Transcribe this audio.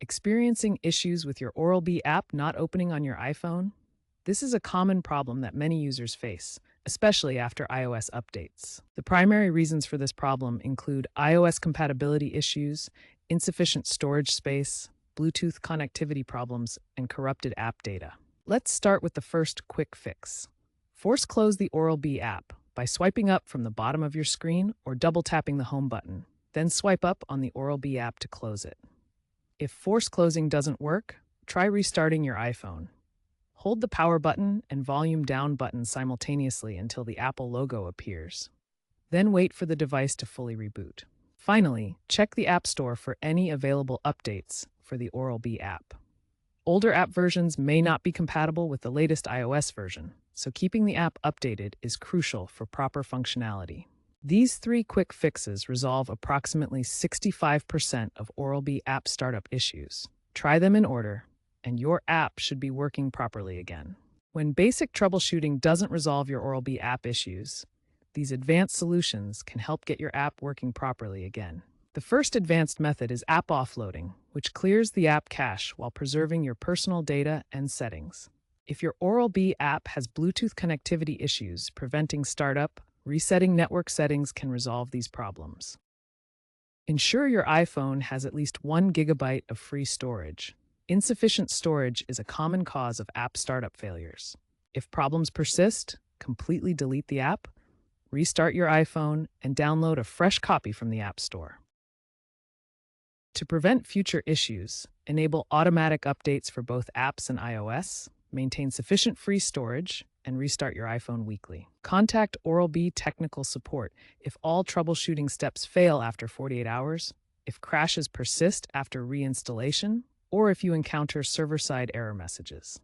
Experiencing issues with your Oral-B app not opening on your iPhone? This is a common problem that many users face, especially after iOS updates. The primary reasons for this problem include iOS compatibility issues, insufficient storage space, Bluetooth connectivity problems, and corrupted app data. Let's start with the first quick fix. Force close the Oral-B app by swiping up from the bottom of your screen or double tapping the home button. Then swipe up on the Oral-B app to close it. If force closing doesn't work, try restarting your iPhone. Hold the power button and volume down buttons simultaneously until the Apple logo appears. Then wait for the device to fully reboot. Finally, check the App Store for any available updates for the Oral-B app. Older app versions may not be compatible with the latest iOS version, so keeping the app updated is crucial for proper functionality. These three quick fixes resolve approximately 65% of Oral-B app startup issues. Try them in order, and your app should be working properly again. When basic troubleshooting doesn't resolve your Oral-B app issues, these advanced solutions can help get your app working properly again. The first advanced method is app offloading, which clears the app cache while preserving your personal data and settings. If your Oral-B app has Bluetooth connectivity issues preventing startup, resetting network settings can resolve these problems. Ensure your iPhone has at least 1 gigabyte of free storage. Insufficient storage is a common cause of app startup failures. If problems persist, completely delete the app, restart your iPhone, and download a fresh copy from the App Store. To prevent future issues, enable automatic updates for both apps and iOS, maintain sufficient free storage, and restart your iPhone weekly. Contact Oral-B technical support if all troubleshooting steps fail after 48 hours, if crashes persist after reinstallation, or if you encounter server-side error messages.